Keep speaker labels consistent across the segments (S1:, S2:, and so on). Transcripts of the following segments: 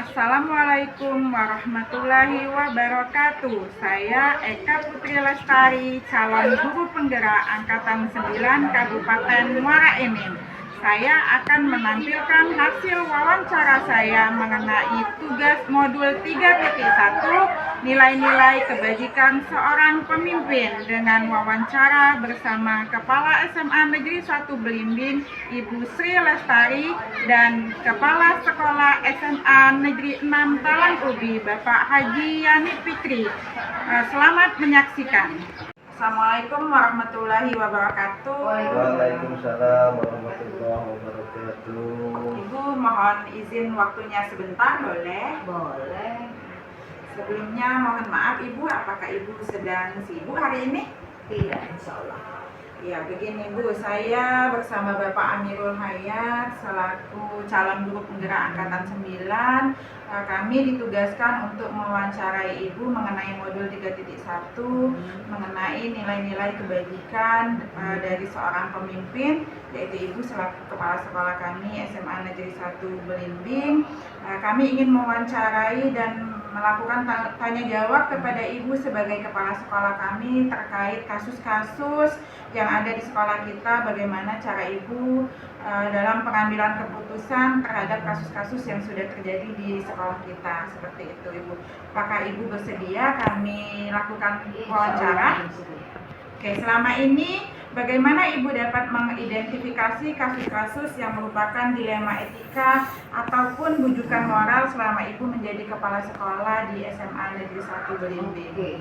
S1: Assalamualaikum warahmatullahi wabarakatuh. Saya Eka Putri Lestari, calon guru penggerak Angkatan 9 Kabupaten Muara Enim. Saya akan menampilkan hasil wawancara saya mengenai tugas modul 3.1 nilai-nilai kebajikan seorang pemimpin dengan wawancara bersama Kepala SMA Negeri 1 Belimbing Ibu Sri Lestari dan Kepala Sekolah SMA Negeri 6 Talang Ubi Bapak Haji Yani Fikri. Selamat menyaksikan. Assalamualaikum warahmatullahi wabarakatuh.
S2: Waalaikumsalam warahmatullahi wabarakatuh.
S1: Ibu mohon izin waktunya sebentar, boleh?
S3: Boleh.
S1: Sebelumnya mohon maaf Ibu, apakah Ibu sedang sibuk hari ini?
S3: Tidak, insya Allah.
S1: Ya, begini Bu, saya bersama Bapak Amirul Hayat selaku calon guru penggerak Angkatan 9, kami ditugaskan untuk mewawancarai Ibu mengenai modul 3.1 mengenai nilai-nilai kebajikan dari seorang pemimpin, yaitu Ibu selaku kepala sekolah kami SMA Negeri 1 Belimbing. Kami ingin mewawancarai dan melakukan tanya jawab kepada Ibu sebagai kepala sekolah kami terkait kasus-kasus yang ada di sekolah kita, bagaimana cara Ibu dalam pengambilan keputusan terhadap kasus-kasus yang sudah terjadi di sekolah kita, seperti itu Ibu. Apakah Ibu bersedia kami lakukan wawancara? Oke, selama ini bagaimana Ibu dapat mengidentifikasi kasus-kasus yang merupakan dilema etika ataupun bujukan moral selama Ibu menjadi kepala sekolah di SMA Negeri 1 Belimbing?
S3: Oke.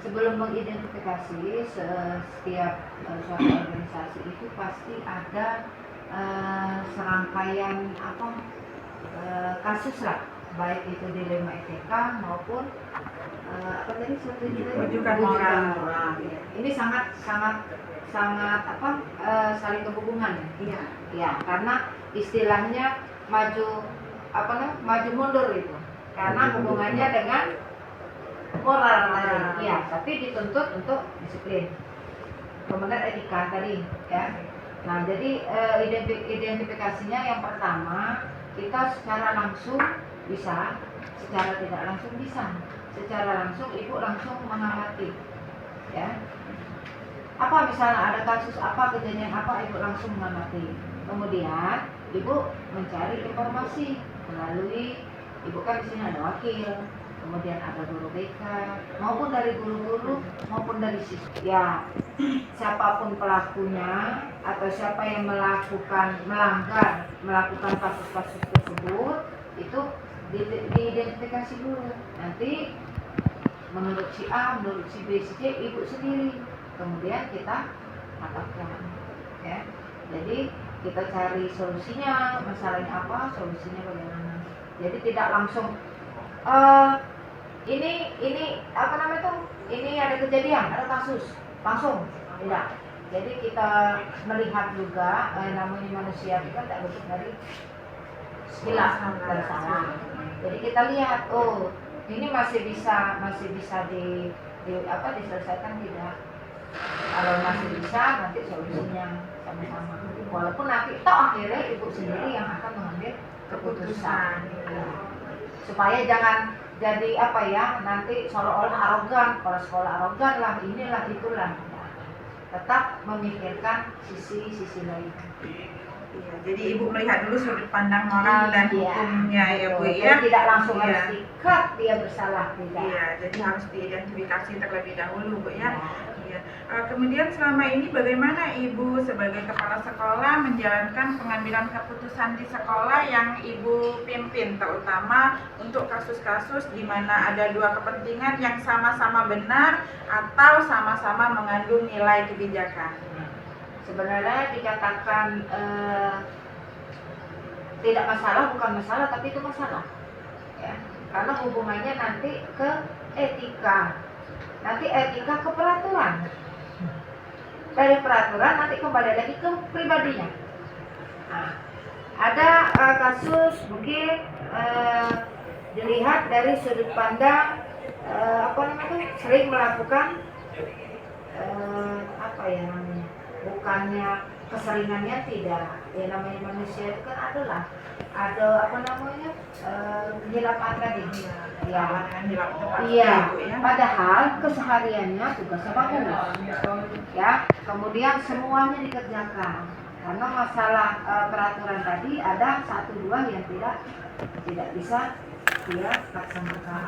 S3: Sebelum mengidentifikasi setiap suatu organisasi itu pasti ada serangkaian kasus lah, baik itu dilema etika maupun apa tadi
S1: bujukan moral.
S3: Ini sangat saling berhubungan ya. Ya, karena istilahnya maju mundur itu. Karena hubungannya dengan moral tadi. Ya, tapi dituntut untuk disiplin. Kemudian etika tadi ya. Nah, jadi identifikasinya yang pertama, kita secara langsung bisa, secara tidak langsung bisa. Secara langsung Ibu langsung mengamati ya. Apa misalnya ada kasus apa, kejadian apa, Ibu langsung mengamati. Kemudian Ibu mencari informasi melalui, Ibu kan di sini ada wakil, kemudian ada guru BK, maupun dari guru-guru maupun dari siswa. Ya, siapapun pelakunya atau siapa yang melakukan kasus-kasus tersebut itu diidentifikasi dulu. Nanti menurut si A, menurut si B, si C, Ibu sendiri. Kemudian kita katakan, ya. Jadi kita cari solusinya, masalahnya apa, solusinya bagaimana. Jadi tidak langsung ini apa namanya itu, ini ada kejadian, ada kasus, langsung tidak. Jadi kita melihat juga namanya manusia itu kan tak luput dari sekilas dari salah. Jadi kita lihat, oh ini masih bisa diselesaikan tidak. Kalau masih bisa, nanti solusinya sama-sama. Walaupun nanti akhirnya Ibu sendiri yang akan mengambil keputusan. Ya. Supaya jangan jadi nanti seolah-olah arogan, kalau sekolah arogan lah, inilah itulah. Ya. Tetap memikirkan sisi lain.
S1: Iya, jadi Ibu melihat dulu sudut pandang moral dan hukumnya ya Bu ya.
S3: Tidak langsung harus dikat dia bersalah, tidak.
S1: Iya, jadi harus diidentifikasi terlebih dahulu Bu ya. Iya. Kemudian selama ini bagaimana Ibu sebagai kepala sekolah menjalankan pengambilan keputusan di sekolah yang Ibu pimpin, terutama untuk kasus-kasus di mana ada dua kepentingan yang sama-sama benar atau sama-sama mengandung nilai kebijakan?
S3: Sebenarnya dikatakan tidak masalah, bukan masalah, tapi itu masalah ya. Karena hubungannya nanti ke etika, nanti etika ke peraturan, dari peraturan nanti kembali lagi ke pribadinya. Nah, ada kasus mungkin dilihat dari sudut pandang sering melakukan bukannya keseringannya tidak, ya namanya manusia itu kan ada apa namanya kehilapan tadi. Ya. Iya. Padahal kesehariannya tugasnya bagus. Ya. Kemudian semuanya dikerjakan. Karena masalah peraturan tadi ada 1-2 yang tidak bisa dia laksanakan.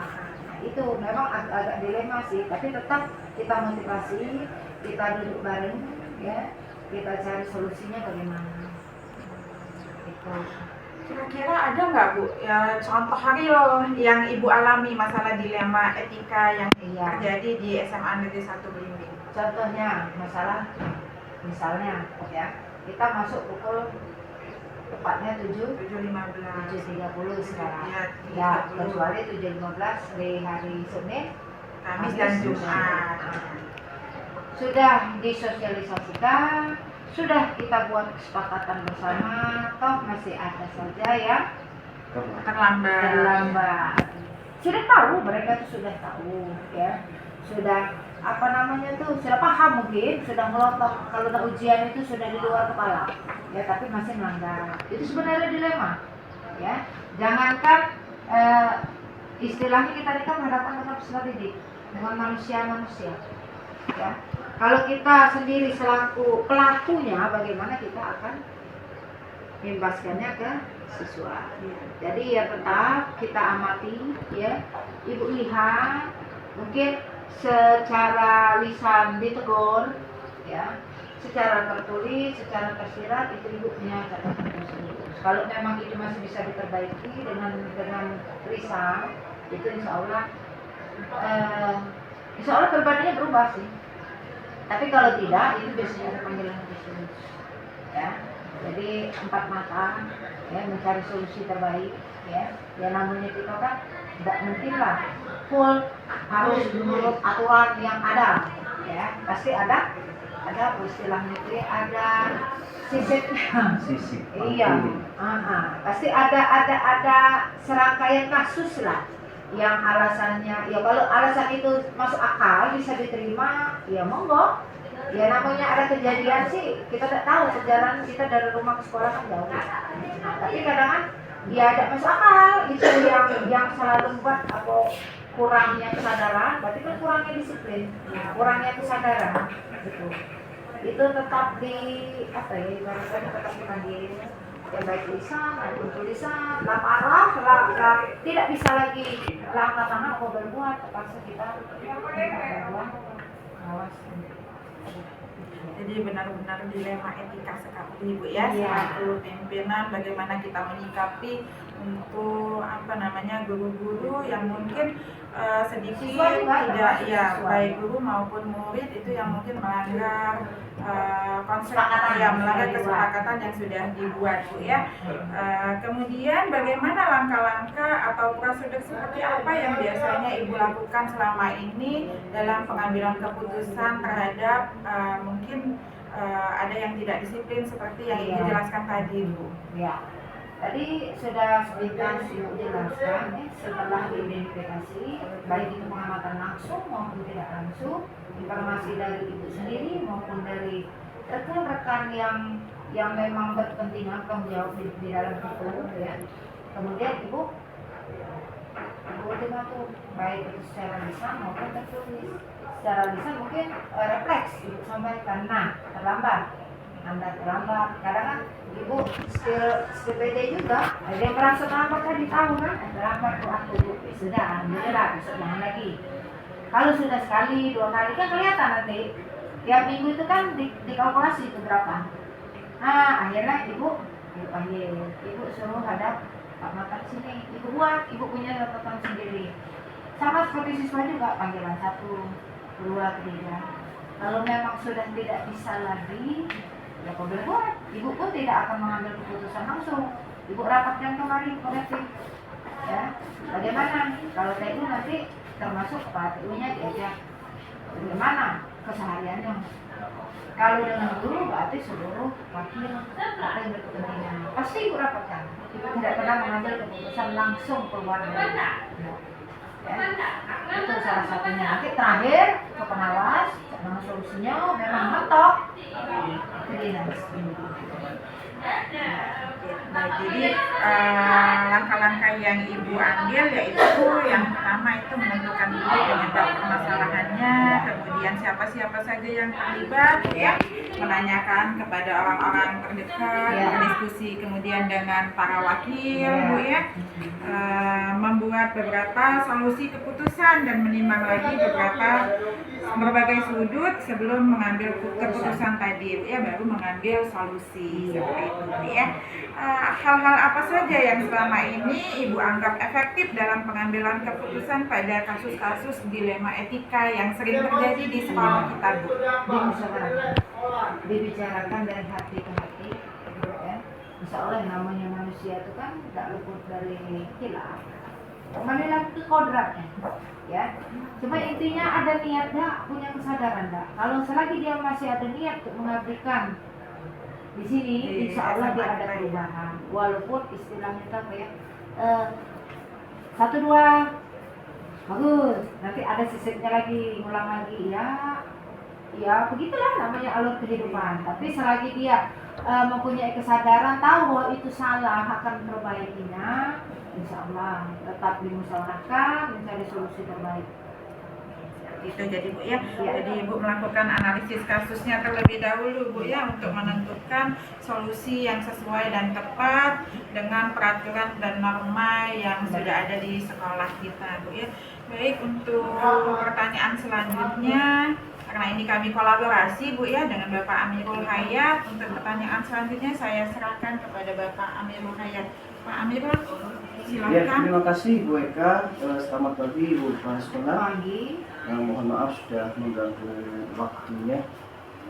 S3: Nah, itu memang agak dilema sih, tapi tetap kita motivasi, kita duduk bareng, ya, kita cari solusinya bagaimana. Itu.
S1: Kira-kira ada nggak Bu ya contoh real yang Ibu alami masalah dilema etika yang terjadi di SMA Negeri 1 Belimbing?
S3: Contohnya masalah misalnya ya kita masuk pukul tepatnya 7.30 sekarang ya, kecuali 7.15 di hari Senin,
S1: Kamis dan Jumat.
S3: Sudah disosialisasikan, sudah kita buat kesepakatan bersama, toh masih ada saja yang terlambat. Sudah tahu, mereka tuh sudah tahu ya, sudah apa namanya tuh sudah paham, mungkin sudah melotot kalau ujian itu sudah di luar kepala ya, tapi masih melanggar. Itu sebenarnya dilema ya. Jangankan istilahnya kita ini kan menghadapkan dengan peserta didik dengan manusia ya. Kalau kita sendiri selaku pelakunya, bagaimana kita akan membebaskannya ke siswa. Jadi ya tetap kita amati ya, Ibu lihat mungkin secara lisan ditegur ya, secara tertulis, secara tersirat itu Ibu punya catatan tersebut. Kalau memang itu masih bisa diperbaiki dengan lisan, itu insya Allah pribadinya berubah sih. Tapi kalau tidak, itu biasanya ada panggilan khusus ya. Jadi 4 mata ya, mencari solusi terbaik ya. Ya namanya kita kan tidak mungkin lah full harus menurut aturan yang ada ya. Pasti ada istilahnya itu ada sisip. Iya. Pasti ada serangkaian kasus lah yang alasannya ya, kalau alasan itu masuk akal bisa diterima ya monggo ya. Namanya ada kejadian sih, kita tidak tahu perjalanan kita dari rumah ke sekolah kan jauh. Nah, tapi kadang-kadang ya ada masuk akal itu yang selalu buat atau kurangnya kesadaran, berarti kan kurangnya disiplin, kurangnya kesadaran gitu. Itu tetap di apa ya, ibaratnya tetap dipanggil ya, baik lisan maupun tulisan, parah tidak bisa lagi langkah tangan atau berbuat, terpaksa kita berbuat awas.
S1: Jadi benar-benar dilema etika sekali Bu ya, selaku pimpinan bagaimana kita menyikapi untuk guru-guru yang mungkin sedikit tidak ya, baik guru maupun murid itu yang mungkin melanggar melanggar kesepakatan yang sudah dibuat Bu ya. Kemudian bagaimana langkah-langkah atau prosedur seperti apa yang biasanya Ibu lakukan selama ini dalam pengambilan keputusan terhadap mungkin ada yang tidak disiplin seperti yang Ibu jelaskan tadi Bu?
S3: Ya. Tadi sudah sepintas Ibu jelaskan ya, setelah diidentifikasi baik itu pengamatan langsung maupun tidak langsung, informasi dari Ibu sendiri maupun dari rekan-rekan yang memang berkepentingan tanggung jawab di dalam itu ya. Kemudian Ibu tuh baik itu secara lisan maupun tertulis. Secara lisan mungkin refleks Ibu sampaikan, Anda terlambat. Kadang kan Ibu skill PD juga, ada yang merasa terlambat kan tahu kan, terlambat tuh aku sudah, besok jangan lagi. Kalau sudah sekali, 2 kali kan kelihatan nanti. Tiap minggu itu kan dikalkulasi itu berapa. Nah akhirnya Ibu panggil, Ibu suruh hadap Pak Mata sini, Ibu buat, Ibu punya catatan sendiri. Sama seperti siswa juga, panggilan 1, 2, 3. Kalau memang sudah tidak bisa lagi, ya kau buat. Ibu pun tidak akan mengambil keputusan langsung. Ibu rapatkan kembali korektif. Ya, bagaimana? Kalau TU nanti termasuk Pak TU-nya diajak. Bagaimana kesehariannya? Kalau dengan guru berarti seluruh wakil apa yang berkepentingan. Pasti Ibu rapatkan. Ibu tidak pernah mengambil keputusan langsung keluar dari. Ya, itu salah satunya. Nanti terakhir ke pengawas, solusinya memang mentok ke dinas.
S1: Nah, jadi langkah-langkah yang Ibu ambil yaitu yang pertama itu menentukan dulu penyebab permasalahannya, kemudian siapa-siapa saja yang terlibat, ya, menanyakan kepada orang-orang terdekat, berdiskusi kemudian dengan para wakil, Bu, ya, membuat beberapa solusi keputusan dan menimbang lagi berbagai sudut sebelum mengambil keputusan tadi, Bu, ya, baru mengambil solusi seperti itu, Bu, ya. Hal-hal apa saja yang selama ini Ibu anggap efektif dalam pengambilan keputusan pada kasus-kasus dilema etika yang sering terjadi di sekolah kita, Bu?
S3: Dibicarakan dari hati ke hati, ya. Insya Allah namanya manusia itu kan tidak luput dari khilaf. Kembali lagi ke kodratnya, ya. Cuma intinya ada niat dah, punya kesadaran dah. Kalau selagi dia masih ada niat untuk mengabdikan di sini, insya Allah dia ada perubahan. Walaupun istilahnya itu apa ya, 1, 2 bagus, nanti ada sisipnya lagi, ngulang lagi, ya begitulah namanya alur kehidupan. Tapi selagi dia mempunyai kesadaran, tahu bahwa itu salah, akan perbaikinya, insya Allah tetap dimusyawarahkan, mencari solusi terbaik.
S1: Itu jadi, Bu, ya. Jadi Ibu melakukan analisis kasusnya terlebih dahulu, Bu, ya, untuk menentukan solusi yang sesuai dan tepat dengan peraturan dan norma yang sudah ada di sekolah kita, Bu, ya. Baik, untuk pertanyaan selanjutnya, karena ini kami kolaborasi, Bu, ya, dengan Bapak Amirul Hayat. Untuk pertanyaan selanjutnya saya serahkan kepada Bapak Amirul Hayat. Pak Amirul, silakan.
S2: Ya, terima kasih Bu Eka. Selamat pagi Bu Hasbuna.
S3: Pagi.
S2: Mohon maaf sudah mengganggu waktunya.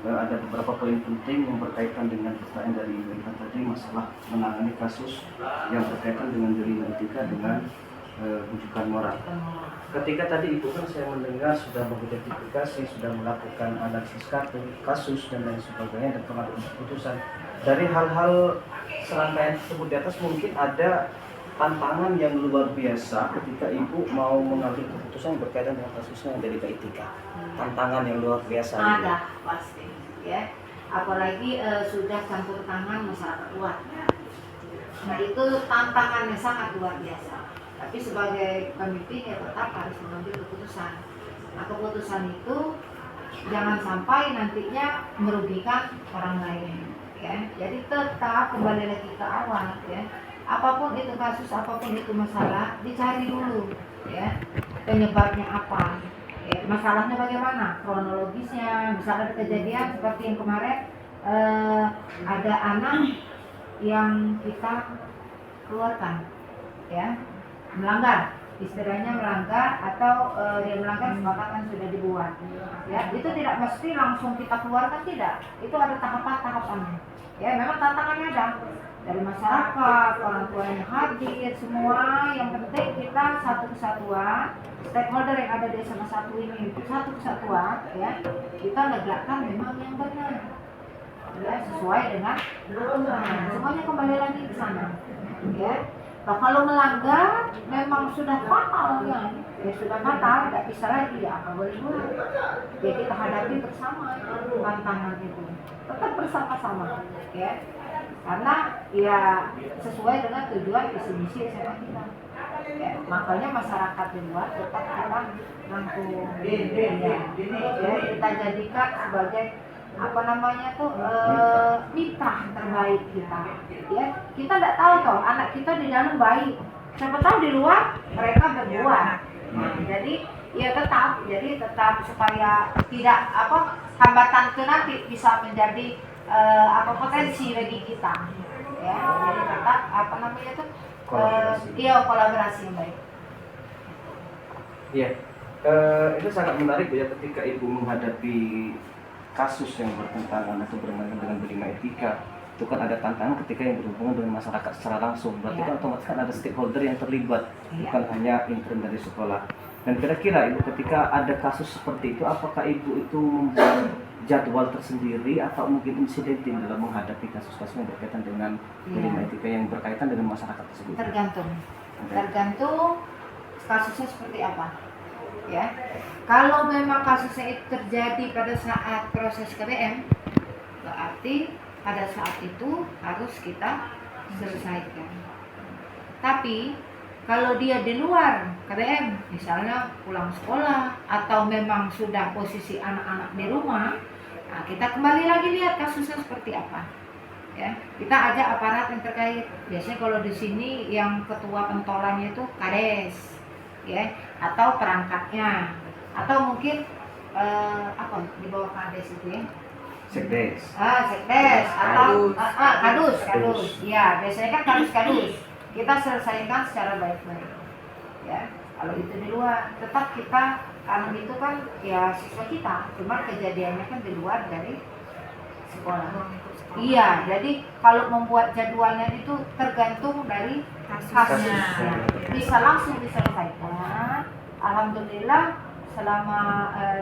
S2: Ada beberapa poin penting yang berkaitan dengan pertanyaan dari Bu Eka tadi, masalah menangani kasus yang berkaitan dengan dilema etika dengan rujukan moral. Ketika tadi Ibu kan saya mendengar sudah mengidentifikasi, sudah melakukan analisis kasus dan lain sebagainya dan pengambilan keputusan. Dari hal-hal serangkaian tersebut di atas mungkin ada tantangan yang luar biasa ketika Ibu mau mengambil keputusan yang berkaitan dengan kasusnya dari etika. Tantangan yang luar biasa.
S3: Ada pasti, ya. Apalagi sudah campur tangan masyarakat luar. Nah, itu tantangannya sangat luar biasa. Tapi sebagai pemimpin ya tetap harus mengambil keputusan. Nah, keputusan itu jangan sampai nantinya merugikan orang lain, ya. Jadi tetap kembali lagi ke awal, ya. Apapun itu kasus, apapun itu masalah, dicari dulu, ya, penyebabnya apa, ya, masalahnya bagaimana, kronologisnya. Misalnya ada kejadian seperti yang kemarin, ada anak yang kita keluarkan, ya, melanggar, istilahnya melanggar atau dia melanggar kesepakatan sudah dibuat, ya. Itu tidak mesti langsung kita keluarkan, tidak. Itu ada tahapan-tahapannya, ya. Memang tantangannya ada dari masyarakat, orang tua yang hadir, semua. Yang penting kita satu kesatuan, stakeholder yang ada di SMA 1 ini satu kesatuan, ya. Kita negakkan memang yang benar, ya, sesuai dengan aturan. Semuanya kembali lagi ke sana, ya. Nah, kalau melanggar memang sudah fatal, ya sudah fatal, tidak bisa lagi, ya apa boleh buat. Ya kita hadapi bersama tantangan itu, tetap bersama-sama, ya. Karena ya sesuai dengan tujuan visi misi SMA kita, ya. Makanya masyarakat di luar tetap kita rangkum, ya. Kita jadikan sebagai mitra terbaik kita, ya. Kita tidak tahu toh anak kita di dalam baik, siapa tahu di luar mereka berbuat. Jadi ya tetap supaya tidak hambatan itu nanti bisa menjadi potensi bagi kita, ya. Jadi tetap kolaborasi yang baik.
S2: Iya, itu sangat menarik ya ketika Ibu menghadapi kasus yang bertentangan atau bertentangan dengan dilema etika. Itu kan ada tantangan ketika yang berhubungan dengan masyarakat secara langsung. Berarti kan otomatis kan ada stakeholder yang terlibat, bukan hanya intern dari sekolah. Dan kira-kira Ibu ketika ada kasus seperti itu, apakah Ibu itu membuat jadwal tersendiri atau mungkin insidentin dalam menghadapi kasus-kasus yang berkaitan dengan dilema etika yang berkaitan dengan masyarakat tersebut?
S3: Tergantung kasusnya seperti apa, ya. Kalau memang kasusnya itu terjadi pada saat proses KBM, berarti pada saat itu harus kita selesaikan. Tapi kalau dia di luar KBM, misalnya pulang sekolah atau memang sudah posisi anak-anak di rumah, nah kita kembali lagi lihat kasusnya seperti apa. Ya, kita ajak aparat yang terkait. Biasanya kalau di sini yang ketua pentolannya itu kades, ya, atau perangkatnya, atau mungkin apa di bawah kades itu ya?
S2: Sekdes.
S3: Sekdes atau
S1: Kadus.
S3: kadus. Ya, biasanya kan kadus. Kita selesaikan secara baik-baik. Ya, kalau itu di luar, tetap kita karena itu kan ya siswa kita, cuma kejadiannya kan di luar dari sekolah. Iya, jadi kalau membuat jadwalnya itu tergantung dari kasusnya. Bisa langsung diselesaikan. Alhamdulillah selama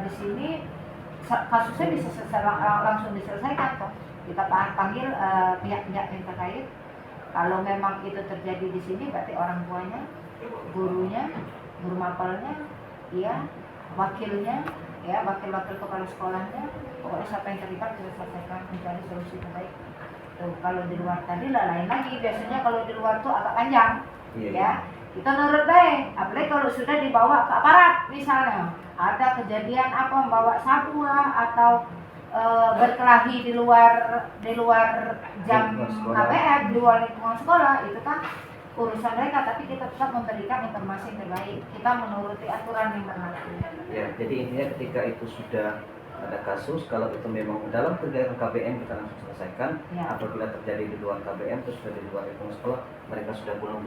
S3: di sini kasusnya bisa langsung diselesaikan kok. Kita panggil pihak-pihak yang terkait. Kalau memang itu terjadi di sini, berarti orang tuanya, gurunya, guru mapelnya, ya, wakilnya, ya, wakil-wakil kepala sekolahnya, pokoknya siapa yang terlibat kita selesaikan mencari solusi terbaik. Tuh, kalau di luar tadi lah lain lagi. Biasanya kalau di luar tuh agak panjang, ya. Kita nurut deh. Apalagi kalau sudah dibawa ke aparat, misalnya ada kejadian apa membawa sabu lah atau berkelahi di luar jam KBM, di luar lingkungan sekolah, itu kan urusan mereka, tapi kita tetap memberikan informasi yang terbaik. Kita menuruti aturan yang berlaku.
S2: Ya, jadi intinya ketika itu sudah ada kasus, kalau itu memang dalam kegiatan KBM kita langsung selesaikan.
S3: Ya.
S2: Apabila terjadi di luar KBM, terus sudah di luar lingkungan sekolah, mereka sudah pulang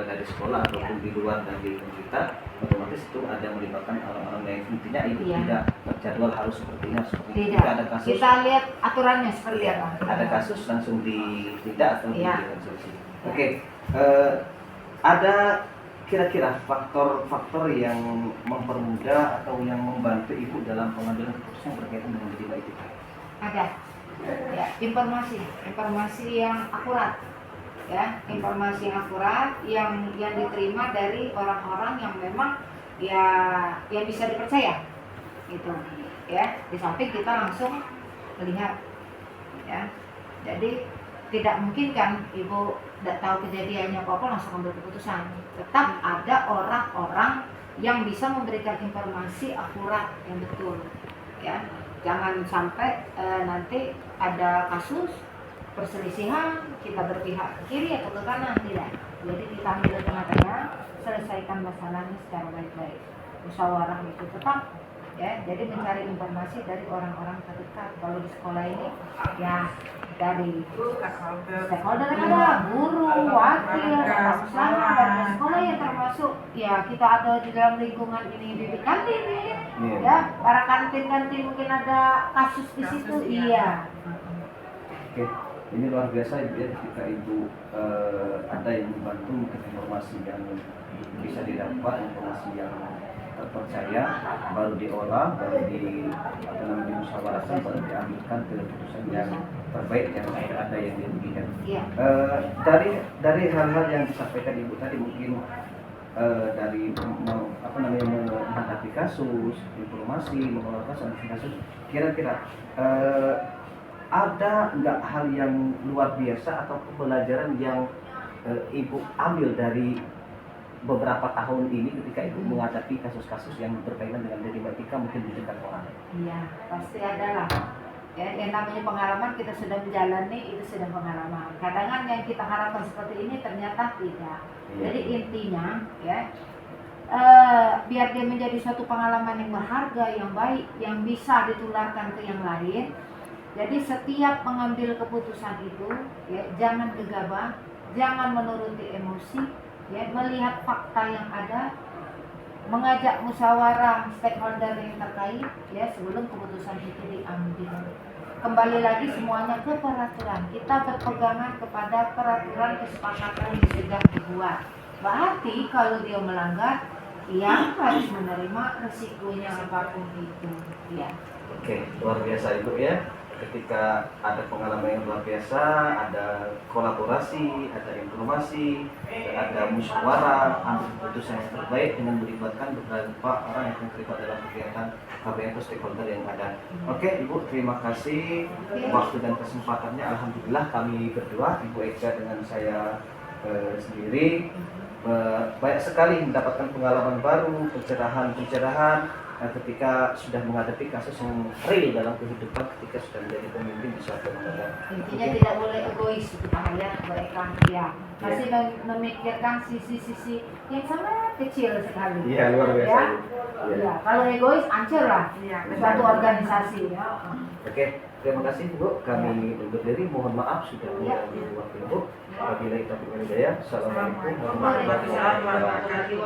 S2: dari sekolah ataupun di luar dan di lingkungan kita, otomatis itu ada melibatkan orang-orang yang intinya itu tidak terjadwal harus sepertinya seperti itu.
S3: Tidak.
S2: Ada kasus,
S3: Kita lihat aturannya seperti apa.
S2: ada kasus langsung ditindak atau
S3: Ya.
S2: disolusi. Oke, ada kira-kira faktor-faktor yang mempermudah atau yang membantu ibu dalam pengambilan keputusan berkaitan dengan diri itu?
S3: Ada, ya, informasi yang akurat, ya, informasi yang akurat yang diterima dari orang-orang yang memang ya yang bisa dipercaya, gitu, ya. Di samping kita langsung melihat, ya, jadi tidak mungkin kan ibu tidak tahu kejadiannya apa langsung ambil keputusan. Tetap ada orang-orang yang bisa memberikan informasi akurat yang betul, ya. Jangan sampai nanti ada kasus perselisihan kita berpihak ke kiri atau ke kanan, tidak. Jadi kita ambil tengah-tengah, selesaikan masalahnya secara baik-baik. Musyawarah itu tetap, ya. Jadi mencari informasi dari orang-orang terdekat. Kalau di sekolah ini, ya, dari stakeholder ada, guru, wakil, warga sekolah ya, termasuk ya kita ada di dalam lingkungan ini di kantin, ya, para kantin mungkin ada kasus di situ, iya.
S2: Oke, ini luar biasa ya ketika ibu ada yang membantu mungkin informasi yang bisa didapat, informasi yang terpercaya, baru diolah, baru dimusyawarahkan, baru diambilkan keputusan yang terbaik yang ada yang dirugikan.
S3: Iya.
S2: Dari hal-hal yang disampaikan ibu tadi mungkin dari menghadapi kasus, informasi, mengelola kasus, kira-kira ada nggak hal yang luar biasa atau pembelajaran yang ibu ambil dari beberapa tahun ini ketika ibu menghadapi kasus-kasus yang berkaitan dengan etika mungkin di dekat orang?
S3: Iya, pasti ada lah. Ya, yang namanya pengalaman kita sudah menjalani, itu sudah pengalaman. Kadang-kadang yang kita harapkan seperti ini ternyata tidak.
S2: Iya.
S3: Jadi intinya, ya, biar dia menjadi suatu pengalaman yang berharga, yang baik, yang bisa ditularkan ke yang lain. Jadi setiap mengambil keputusan itu, ya, jangan gegabah, jangan menuruti emosi, ya, melihat fakta yang ada, mengajak musyawarah stakeholder yang terkait, ya, sebelum keputusan itu diambil. Kembali lagi semuanya ke peraturan. Kita berpegangan kepada peraturan kesepakatan yang sudah dibuat. Berarti kalau dia melanggar, ia harus menerima resikonya apapun itu, ya.
S2: Oke, luar biasa ibu ya. ketika ada pengalaman yang luar biasa, ada kolaborasi, ada informasi, ada musyawarah, ambil keputusan yang terbaik dengan melibatkan beberapa orang yang terlibat dalam kegiatan KBN atau stakeholder yang ada. Oke, Ibu, terima kasih waktu dan kesempatannya. Alhamdulillah kami berdua, Ibu Eka dengan saya sendiri, banyak sekali mendapatkan pengalaman baru, pencerahan ketika sudah menghadapi kasus yang real dalam kehidupan ketika sudah menjadi pemimpin di suatu lembaga.
S3: Intinya tidak boleh egois itu bahaya mereka, ya masih memikirkan sisi-sisi yang sangat kecil sekali.
S2: Iya, luar biasa.
S3: Ya,
S2: Ya.
S3: ya. Kalau egois hancur lah suatu organisasi. Ya.
S2: Oke, terima kasih Bu. Kami undur diri. Mohon maaf sudah mengganggu waktu Ibu. Wabillahi taufiq wal hidayah. Assalamualaikum warahmatullahi wabarakatuh.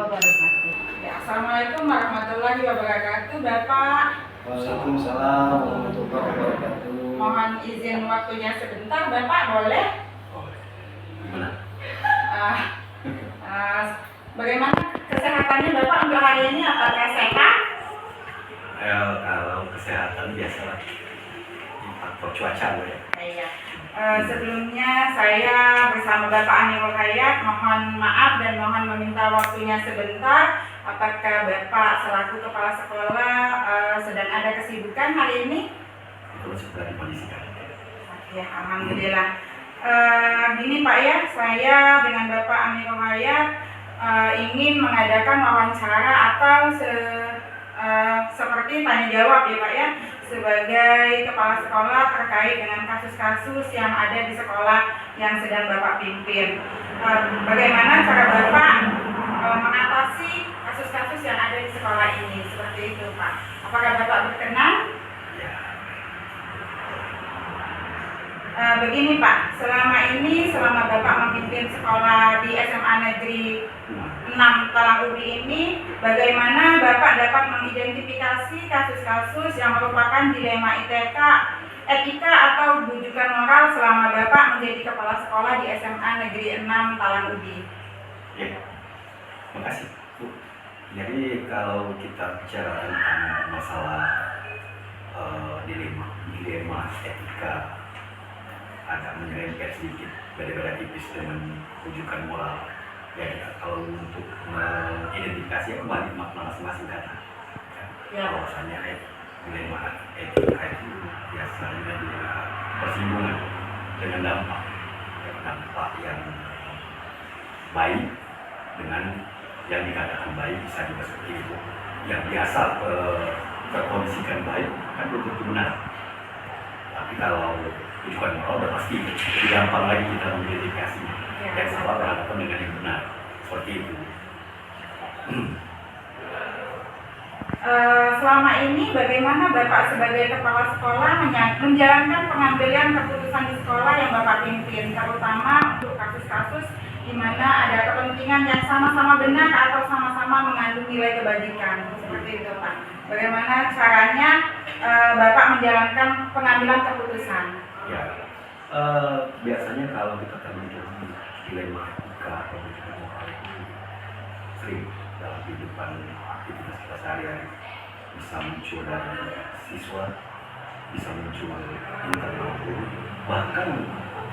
S1: Ya, Assalamualaikum warahmatullahi wabarakatuh, Bapak.
S2: Waalaikumsalam warahmatullahi wabarakatuh.
S1: Mohon izin waktunya sebentar, Bapak, boleh?
S4: Gimana?
S1: Bagaimana kesehatannya Bapak untuk hari ini? Apakah sehat?
S4: Kalau kesehatan biasalah faktor cuaca ya.
S1: Iya. Sebelumnya saya bersama Bapak Amirul Hayat mohon maaf dan mohon meminta waktunya sebentar. Apakah Bapak selaku kepala sekolah sedang ada kesibukan hari ini?
S4: Itu segera dikondisikan.
S1: Ya, alhamdulillah. Gini Pak ya, saya dengan Bapak Amirul Hayat ingin mengadakan wawancara atau seperti tanya jawab ya Pak ya, sebagai kepala sekolah terkait dengan kasus-kasus yang ada di sekolah yang sedang Bapak pimpin. Bagaimana cara Bapak mengatasi kasus-kasus yang ada di sekolah ini? Seperti itu Pak. Apakah Bapak berkenan? Begini Pak, selama Bapak memimpin sekolah di SMA Negeri 6 Talang Ubi ini, bagaimana Bapak dapat mengidentifikasi kasus-kasus yang merupakan dilema etika atau rujukan moral selama Bapak menjadi kepala sekolah di SMA Negeri 6 Talang Ubi?
S4: Ya, makasih Bu. Jadi kalau kita bicara tentang masalah dilema etika, agak menyerempet sedikit, beda-beda tipis dengan rujukan moral. Ya, kalau untuk mengidentifikasi kembali makna masing-masing kata.
S1: Ya.
S4: Bahwasanya dilema etika itu biasanya dia bersinggungan dengan dampak yang baik dengan yang dikatakan baik, bisa juga seperti itu. Yang biasa terkondisikan baik kan belum tentu benar. Tapi kalau tujuan moral udah pasti lebih gampang lagi kita mengidentifikasinya. Yang salah berhadapan dengan yang benar, seperti itu.
S1: Selama ini bagaimana Bapak sebagai kepala sekolah menjalankan pengambilan keputusan di sekolah yang Bapak pimpin, terutama untuk kasus-kasus di mana ada kepentingan yang sama-sama benar atau sama-sama mengandung nilai kebajikan, seperti itu Pak. Bagaimana caranya Bapak menjalankan pengambilan keputusan?
S4: Ya, biasanya kalau kita terbentur dilema etika atau rujukan moral itu sering dalam kehidupan aktivitas kita sehari-hari, bisa muncul dari siswa, bisa muncul internal guru, bahkan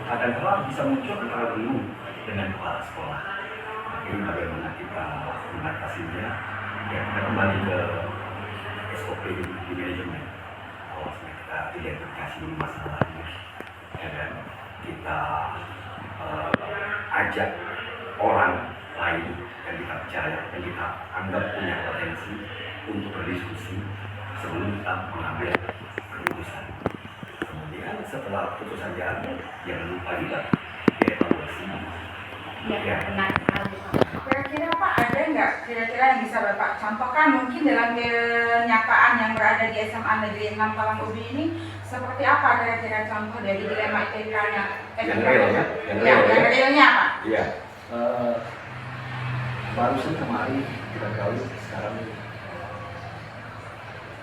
S4: kadang-kadang bisa muncul antara guru dengan kepala sekolah. Ini bagaimana kita mengatasinya? Ya, kita kembali ke SOP di manajemen. Kalau kita identifikasi masalahnya, ya kan? Kita ajak orang lain yang kita percaya, yang kita anggap punya potensi untuk berdiskusi sebelum kita mengambil keputusan. Kemudian setelah keputusan diambil, jangan lupa juga dievaluasi.
S3: Ya, benar sekali.
S1: Kira-kira Pak, ada nggak kira-kira yang bisa Bapak contohkan mungkin dalam kenyataan yang berada di SMA Negeri 6 Talang Ubi ini, seperti apa kira-kira contoh dari dilema etikanya?
S4: Yang real ya?
S1: Yang realnya Pak?
S4: Iya.
S2: Barusan kemarin kita tahu sekarang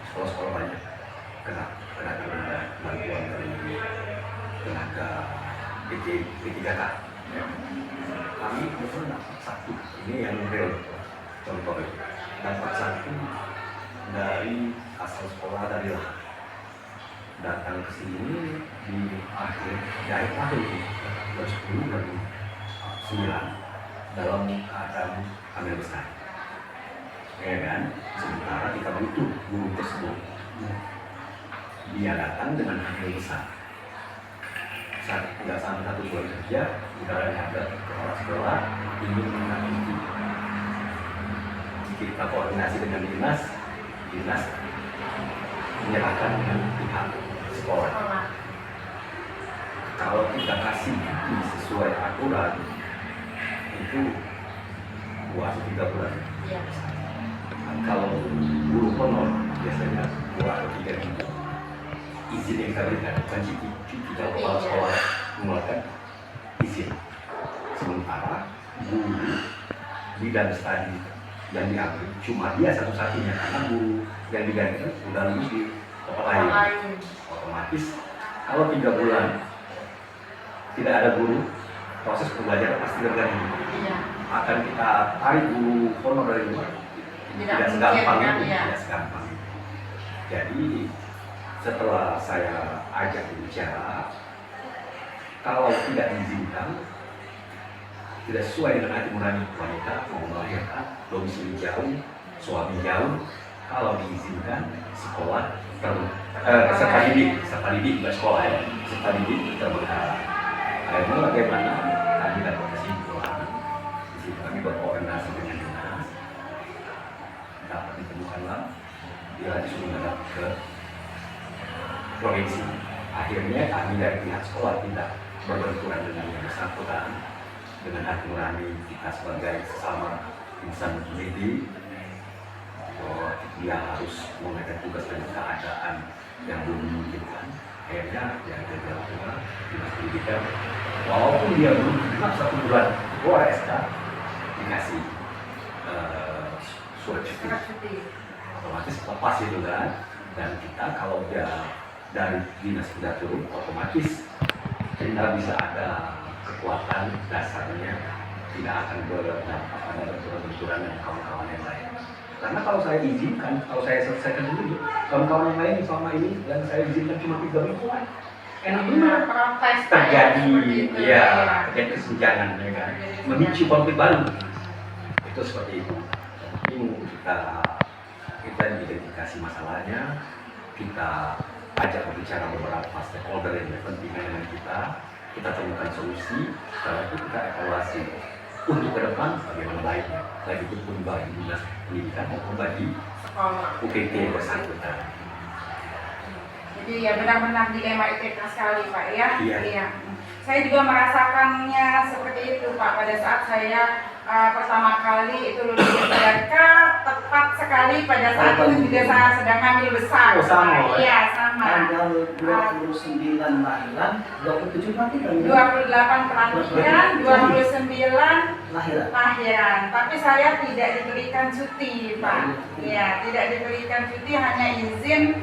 S4: Sekolah-sekolah banyak kena bantuan dari tenaga P3K.
S2: kami kebetulan dapat satu,
S4: Ini yang real contohnya.
S2: dapat satu dari asal sekolah dari lah.
S4: datang ke sini di akhir tahun 2010 dan 9 dalam keadaan hamil besar, ya kan? Sementara kita butuh guru tersebut, dia datang dengan hamil besar. Tidak sampai 1 bulan kerja, udah ada kepala sekolah ingin mengambil. Kita koordinasi dengan dinas menyerahkan dengan pihak sekolah. Kalau kita kasih sesuai aturan itu 2 atau 3 bulan.
S3: Iya.
S4: Kalau guru honor biasanya 2 atau 3 minggu. Izin yang kita berikan, bukan cuti kalau kepala sekolah mengeluarkan izin. Sementara guru bidang studi yang diambil cuma dia satu-satunya, karena guru yang diganti sudah lulus di tempat lain. Otomatis kalau 3 bulan tidak ada guru, proses pembelajaran pasti terganggu.
S3: Iya.
S4: Akan kita tarik guru honor dari luar, tidak segampang itu, tidak segampang itu. Jadi setelah saya ajak bicara, kalau tidak diizinkan, tidak sesuai dengan hati nurani wanita mau melahirkan, domisili jauh, suami jauh, kalau diizinkan sekolah serta didik bukan sekolah ya, serta didik terbentuk. Akhirnya bagaimana kami dapat kesimpulan, di situ kami berkoordinasi dengan dinas, dapat ditemukanlah dia disuruh menghadap ke provinsi. Akhirnya kami dari pihak sekolah tidak berbenturan dengan yang bersangkutan, dengan hati nurani kita sebagai sesama insan pendidik, bahwa dia harus mengerjakan tugas dengan keadaan yang belum memungkinkan. Akhirnya yang dilakukan dinas pendidikan, walaupun dia belum genap 1 bulan keluar SK, dikasih surat cuti, otomatis lepas itu kan. Dan kita kalau dia dari dinas tidak turun, otomatis kita bisa ada kekuatan dasarnya, tidak akan berdampak pada benturan-benturan dengan kawan-kawan yang lain. Karena kalau saya izinkan, kalau saya selesaikan dulu, kawan-kawan yang lain selama ini yang saya izinkan cuma 3 mingguan, enak benar
S1: Protes
S4: terjadi,
S1: ya.
S4: terjadi kesenjangan, ya kan, memicu konflik baru. Itu seperti itu. Ini kita identifikasi masalahnya, kita ajak berbicara beberapa stakeholder yang berkepentingan dengan kita temukan solusi, setelah itu kita evaluasi untuk ke depan bagaimana baiknya, baik itu pun bagi dinas pendidikan maupun bagi
S1: Sekolah.
S4: UPT yang bersangkutan.
S1: Jadi ya benar-benar dilema etika sekali Pak ya.
S4: Iya.
S1: Saya juga merasakannya seperti itu Pak pada saat saya pertama kali itu lulus SDK, tepat sekali pada saat itu juga saya sedang hamil besar.
S2: Oh, sama,
S1: Pak. Iya sama.
S2: Tanggal 29 lahiran, 27 mati kan?
S1: 28 pelatihan, 29
S2: lahiran.
S1: Tapi saya tidak diberikan cuti Pak. Iya, tidak diberikan cuti, hanya izin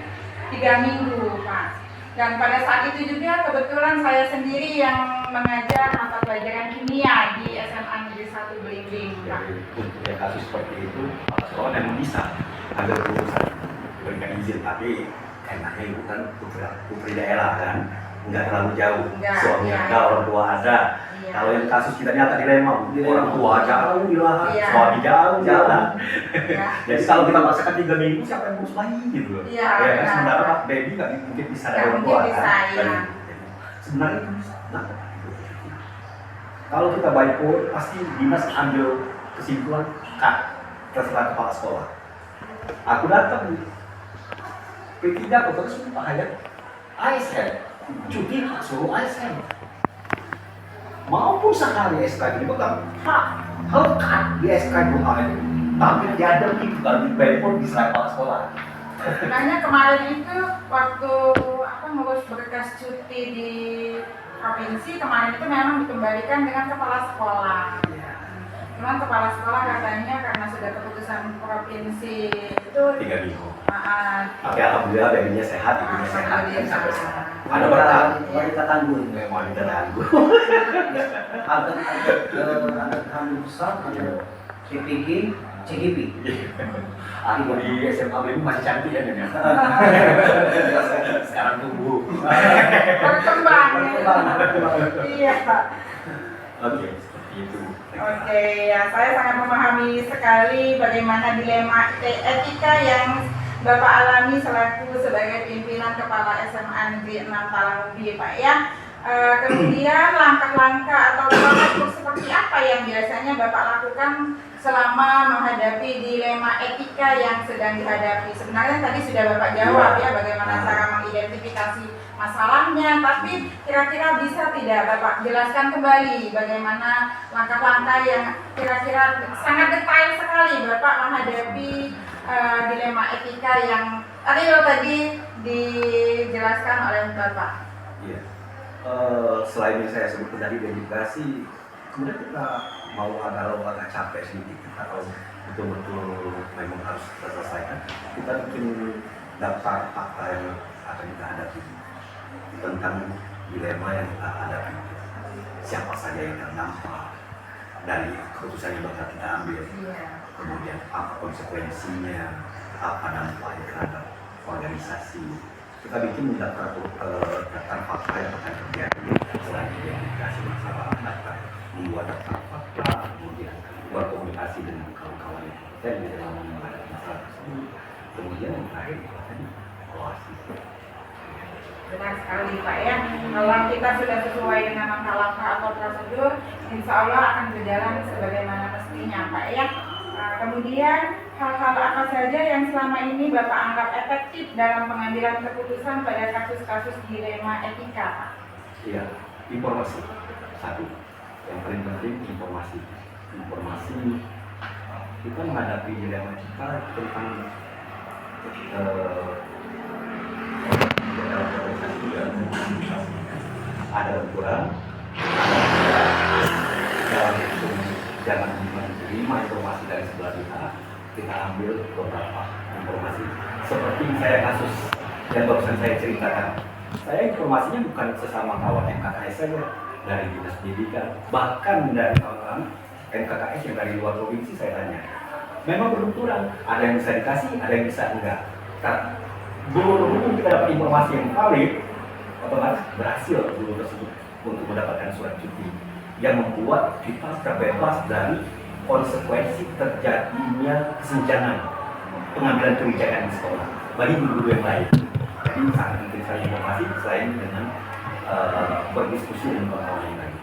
S1: 3 minggu Pak. Dan pada saat itu juga kebetulan saya sendiri yang mengajar mata pelajaran kimia di SMA Negeri 1 Belimbing Pak.
S4: Jadi untuk yang kasus seperti itu, sekolah memang bisa ada keputusan diberikan izin, tapi enaknya ibu kan putri daerah kan, nggak terlalu jauh,
S1: Enggak,
S4: suami
S1: iya.
S4: ada, orang tua ada.
S1: Iya.
S4: Kalau yang kasus kita nyata dilema, orang tua jauh di lahan,
S1: Iya.
S4: suami jauh jalan.
S1: Ya.
S4: Jadi kalau kita paksakan 3 minggu, siapa yang ngurus bayi gitu loh.
S1: Iya,
S4: Ya kan,
S1: benar.
S4: sementara Pak baby nggak mungkin bisa
S1: Nggak
S4: dari orang
S1: mungkin
S4: tua
S1: bisa,
S4: kan.
S1: iya.
S4: Sebenarnya itu bisa. Nah, kalau kita baik pun pasti dinas ambil kesimpulan kak terserah kepala sekolah. Aku datang P3 atau sumpah Hayat ASN cuti suruh ASN maupun sekali SK dipegang lekat di SK itu tapi diadem itu kalau di pun diserah kepala sekolah.
S1: Makanya kemarin itu waktu ngurus berkas cuti di provinsi, kemarin itu memang dikembalikan dengan kepala sekolah. Cuman kepala sekolah katanya karena sudah keputusan provinsi itu
S4: 3 minggu. Tapi
S1: Iya.
S4: alhamdulillah babynya sehat, ibunya sehat,
S1: Alhamdulillah.
S4: sampai sehat. Ada berkah.
S2: Wanita tangguh.
S4: Wanita tangguh.
S2: Ada hamil besar, ada PPG, CGP.
S4: Aku di SMA Blim masih cantik ya Nen, ya. Sekarang tumbuh.
S1: Berkembang ya. Iya.
S4: Oke, seperti itu.
S1: Oke, ya saya sangat memahami sekali bagaimana dilema etika yang Bapak alami selaku sebagai pimpinan Kepala SMA Negeri 6 Talangubi, Pak ya. Kemudian langkah-langkah atau prosedur seperti apa yang biasanya Bapak lakukan selama menghadapi dilema etika yang sedang dihadapi? Sebenarnya tadi sudah Bapak jawab ya bagaimana cara mengidentifikasi masalahnya, tapi kira-kira bisa tidak Bapak jelaskan kembali bagaimana langkah-langkah yang kira-kira sangat detail sekali Bapak menghadapi dilema etika yang tadi dijelaskan oleh Bapak.
S4: Iya. Selain yang saya sebutkan tadi dedikasi, kemudian kita mau agak capek sedikit, kita kalau betul-betul memang harus kita selesaikan, kita bikin daftar fakta yang akan kita hadapi tentang dilema yang kita hadapi, siapa saja yang terdampak dari keputusan yang bakal kita ambil, kemudian apa konsekuensinya, apa dampaknya terhadap organisasi. Kita bikin daftar fakta yang akan terjadi selain identifikasi masalah, daftar membuat daftar fakta, kemudian berkomunikasi dengan kawan-kawan yang kompeten di dalam menghadapi masalah tersebut, kemudian yang terakhir tadi evaluasi.
S1: Benar sekali Pak ya, kalau kita sudah sesuai dengan langkah-langkah atau prosedur, insya Allah akan berjalan sebagaimana mestinya Pak ya. Kemudian hal-hal apa saja yang selama ini Bapak anggap efektif dalam pengambilan keputusan pada kasus-kasus dilema etika Pak?
S4: Iya, informasi satu, yang paling penting informasi. Kita menghadapi dilema kita tentang ada ukuran, dalam itu jangan menerima informasi dari sebelah kita ambil beberapa informasi. Seperti saya kasus yang barusan saya ceritakan, saya informasinya bukan sesama kawan MKKS saja, dari dinas pendidikan, bahkan dari kawan-kawan MKKS yang dari luar provinsi saya tanya. Memang berbenturan, ada yang bisa dikasih, ada yang bisa enggak. Karena berhubung kita dapat informasi yang valid, otomatis berhasil guru tersebut untuk mendapatkan surat cuti yang membuat kita terbebas dari konsekuensi terjadinya kesenjangan pengambilan kebijakan di sekolah bagi guru-guru yang lain. Jadi sangat penting sekali informasi selain dengan berdiskusi dengan kawan-kawan yang lain.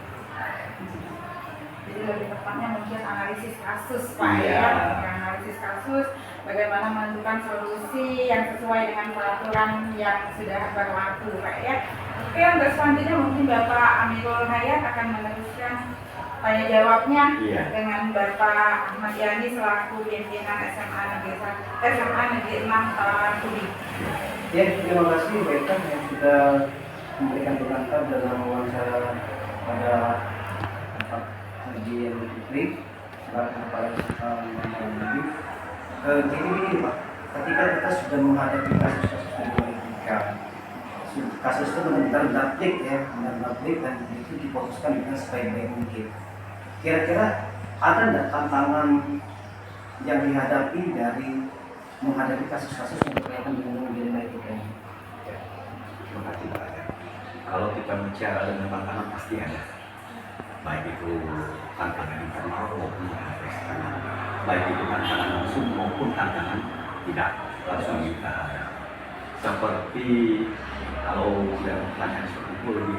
S1: Jadi lebih tepatnya mungkin analisis kasus Pak
S4: Iya.
S1: ya, analisis kasus, bagaimana menentukan solusi yang sesuai dengan peraturan yang sudah berlaku Pak ya. Oke, untuk selanjutnya mungkin Bapak Amirul Hayat akan meneruskan tanya jawabnya dengan Bapak Ahmad Yani selaku pimpinan SMA Negeri 6 Talangubi.
S2: Ya, terima kasih Bekan yang sudah memberikan pengantar dalam wawancara pada Haji yang Fikri selaku Kepala Talangubi. Jadi begini Pak, ketika kita sudah menghadapi kasus-kasus etika, kasus itu benar-benar daplik ya, benar-benar dan itu difokuskan dengan sebaik-baik mungkin. Kira-kira ada nggak tantangan yang dihadapi dari menghadapi kasus-kasus yang berkaitan dengan dilema etika ini?
S4: Terima kasih Pak. Kalau kita bicara dengan tantangan pasti ada, baik itu tantangan internal maupun eksternal, baik itu tantangan langsung maupun tantangan tidak langsung kita hadapi. Seperti kalau yang pertanyaan seperti itu lebih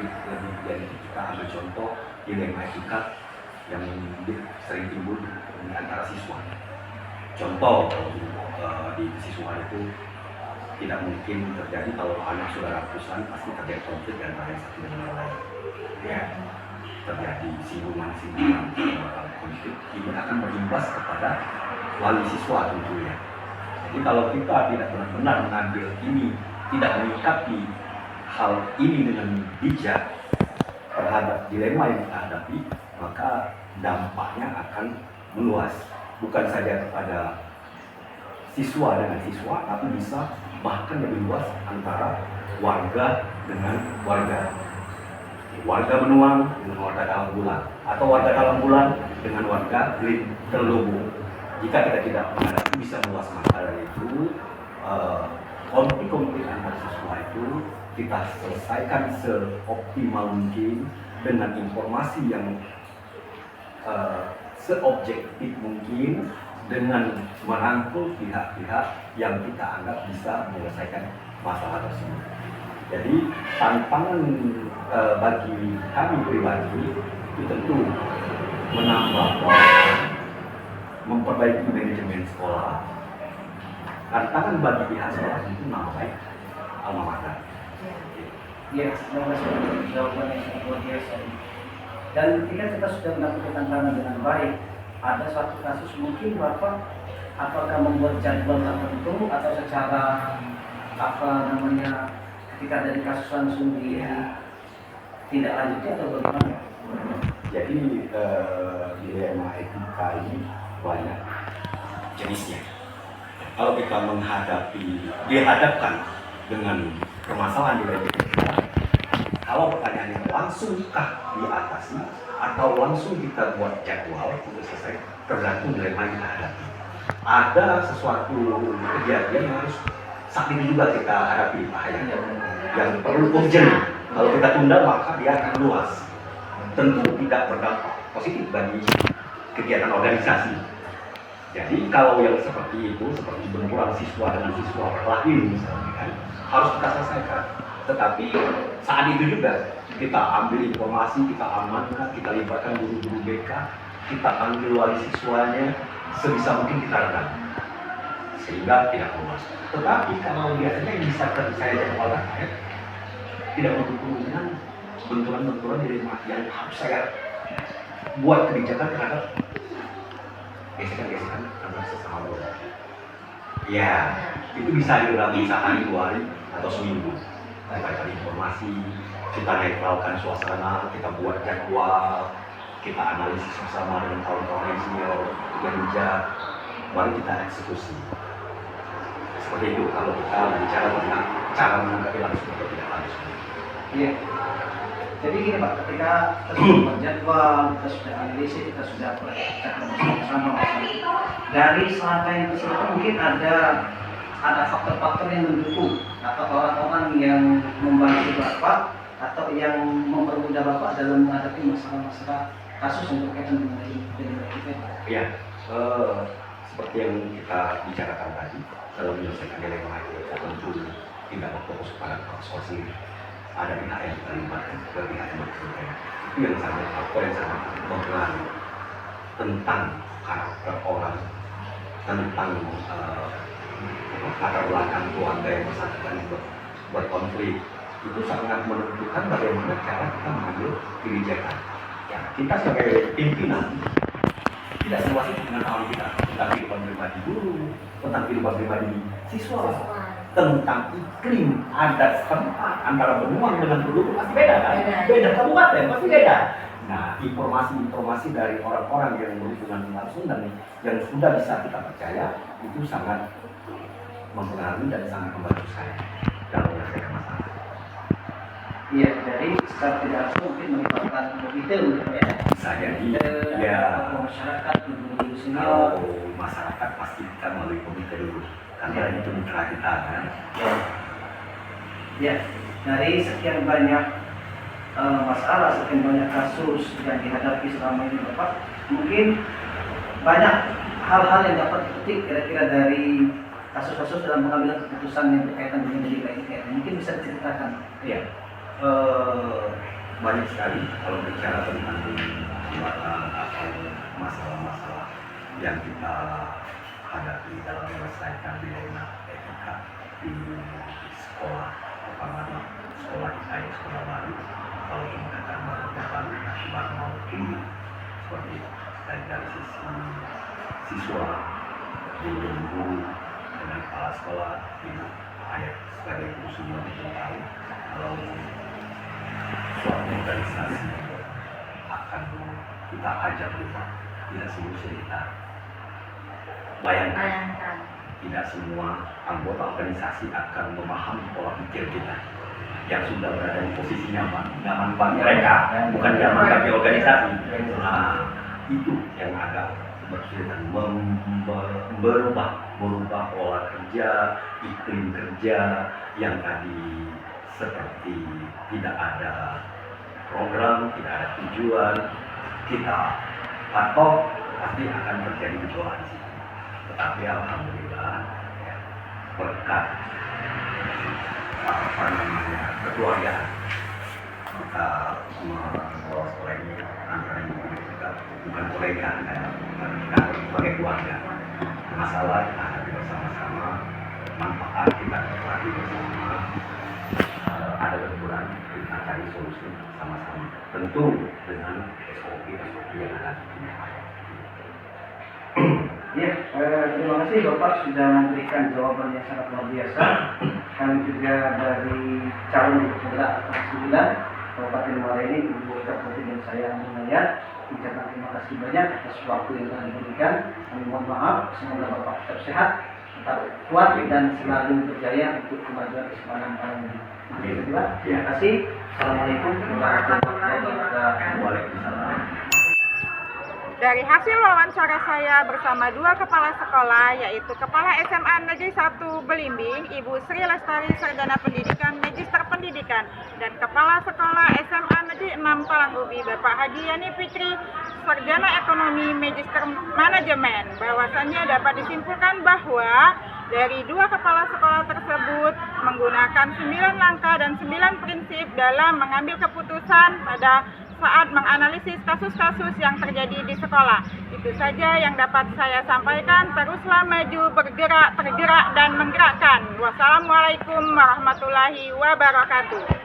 S4: dari kita ambil contoh dilema etika yang sering timbul di antara siswa. Contoh di siswa itu tidak mungkin terjadi kalau anak sudah ratusan pasti terjadi konflik antara yang satu dengan yang lain. Ya, terjadi singgungan konflik ini akan berimbas kepada wali siswa tentunya. Jadi kalau kita tidak benar-benar mengambil ini, tidak menyikapi hal ini dengan bijak terhadap dilema yang kita hadapi, maka dampaknya akan meluas, bukan saja kepada siswa dengan siswa, tapi bisa bahkan lebih luas antara warga dengan warga, warga Benuang dengan warga Dalam Bulan, atau warga Dalam Bulan dengan warga Terlubung. jika kita tidak menghadapi bisa meluas mata dari itu, konflik-konflik antar siswa itu kita selesaikan seoptimal mungkin dengan informasi yang seobjektif mungkin, dengan merangkul pihak-pihak yang kita anggap bisa menyelesaikan masalah tersebut. Jadi tantangan bagi kami pribadi itu tentu menambah wawasan, memperbaiki manajemen sekolah. Tantangan bagi pihak sekolah itu nambah alma mater.
S2: Iya, terima kasih untuk jawaban yang sangat luar biasa. Dan ketika kita sudah melakukan tantangan dengan baik, ada suatu kasus mungkin Bapak apakah membuat jadwal tertentu atau secara ketika dari kasus langsung tidak lanjutnya atau bagaimana?
S4: Jadi dilema etika ini banyak jenisnya. Kalau kita dihadapkan dengan permasalahan dilema etika, kalau pertanyaannya langsungkah diatasi atau langsung kita buat jadwal untuk selesai, tergantung dilema yang kita hadapi. Ada sesuatu kejadian yang harus saat ini juga kita hadapi bahayanya, yang perlu urgent. Kalau kita tunda maka dia akan luas, tentu tidak berdampak positif bagi kegiatan organisasi. Jadi kalau yang seperti itu, seperti benturan siswa dengan siswa lain misalnya kan, harus kita selesaikan. Tetapi saat itu juga kita ambil informasi, kita amankan, kita libatkan guru-guru BK, kita panggil wali siswanya, sebisa mungkin kita redam sehingga tidak luas. Tetapi kalau biasanya yang bisa saya jadwalkan tidak mendukung dengan benturan-benturan yang harus saya buat kebijakan terhadap gesekan-gesekan antara sesama guru. Ya, itu bisa diulangi sehari, 2 hari, atau seminggu. Kita cari informasi, kita netralkan suasana, kita buat jadwal, kita analisis bersama dengan kawan-kawan yang senior, yang bijak, baru kita eksekusi. Seperti itu kalau kita bicara tentang cara menanggapi langsung atau tidak langsung.
S2: Iya. Jadi gini Pak, ketika kita sudah buat jadwal, kita sudah analisis, kita sudah bersama-sama, dari serangkaian tersebut mungkin ada faktor-faktor yang mendukung atau orang-orang yang membantu Bapak atau yang mempermudah Bapak dalam menghadapi masalah-masalah kasus yang berkaitan dengan ini.
S4: Ya, seperti yang kita bicarakan tadi, dalam menyelesaikan dilema itu tentu tidak berfokus pada soal sendiri. Ada pihak yang terlibat dan pihak yang berbeda. Itu yang sangat mempengaruhi tentang karakter orang, tentang latar belakang keluarga yang bersangkutan berkonflik. Itu sangat menentukan bagaimana cara kita mengambil kebijakan. Ya, kita sebagai pimpinan tidak seluas itu dengan awal kita tentang kehidupan pribadi guru, tentang kehidupan pribadi siswa, tentang iklim adat setempat antara Benuang dengan penduduk pasti beda kan? Beda kabupaten pasti beda. Nah, informasi-informasi dari orang-orang yang berhubungan langsung dan yang sudah bisa kita percaya itu sangat mempengaruhi dan sangat membantu saya dalam menyelesaikan masalah.
S2: Iya, jadi secara tidak langsung mungkin melibatkan komite ya.
S4: Bisa jadi, ya.
S2: Masyarakat dulu senior.
S4: Masyarakat pasti kita melalui komite dulu. Karena itu mitra kita kan.
S2: Ya, dari sekian banyak masalah, sekian banyak kasus yang dihadapi selama ini Bapak, mungkin banyak hal-hal yang dapat dipetik kira-kira dari kasus-kasus dalam pengambilan keputusan yang berkaitan dengan pendidikan ini. Mungkin bisa diceritakan.
S4: Iya, banyak sekali kalau bicara tentang hambatan atau masalah-masalah yang kita hadapi dalam menyelesaikan dilema etika di sekolah, terutama sekolah kita yang sekolah baru. Kalau menggunakan baru akibat mau tinggi seperti itu. Dari sisi siswa, guru dengan kepala sekolah, ibu ayah sebagai guru senior itu tahu kalau suatu organisasi akan kita ajak berubah, tidak semua kita bayangkan. Tidak semua anggota organisasi akan memahami pola pikir kita yang sudah berada di posisi nyaman bagi mereka, bukan nyaman bagi organisasi. Nah, itu yang agak kesulitan merubah pola kerja, iklim kerja yang tadi seperti tidak ada program, tidak ada tujuan, kita patok pasti akan terjadi gejolak di situ. Tetapi alhamdulillah ya, berkat kekeluargaan kita mengelola ini antara ibu kita bukan kolega kita sebagai keluarga. Masalah kita hadapi bersama-sama, manfaat kita nikmati bersama. Ada kekurangan kita cari solusi sama-sama. Tentu dengan SOP yang ada.
S2: Ya, terima kasih Bapak sudah memberikan jawaban yang sangat luar biasa. Kami juga dari calon penggerak 9 Kabupaten Muara ini, Ibu Kapolri dan saya Munayat, ucapkan terima kasih banyak atas waktu yang telah diberikan. Kami mohon maaf, semoga Bapak tetap sehat, tetap kuat dan selalu berjaya untuk kemajuan keselamatan para murid. Terima kasih. Assalamualaikum warahmatullahi wabarakatuh.
S4: Waalaikumsalam.
S1: Dari hasil wawancara saya bersama dua kepala sekolah, yaitu Kepala SMA Negeri 1 Belimbing, Ibu Sri Lestari Sarjana Pendidikan Magister Pendidikan, dan Kepala Sekolah SMA Negeri 6 Talang-Ubi, Bapak Hadiyani Fikri Sarjana Ekonomi Magister Manajemen, bahwasannya dapat disimpulkan bahwa dari dua kepala sekolah tersebut menggunakan 9 langkah dan 9 prinsip dalam mengambil keputusan pada saat menganalisis kasus-kasus yang terjadi di sekolah. Itu saja yang dapat saya sampaikan. Teruslah maju, bergerak, tergerak, dan menggerakkan. Wassalamualaikum warahmatullahi wabarakatuh.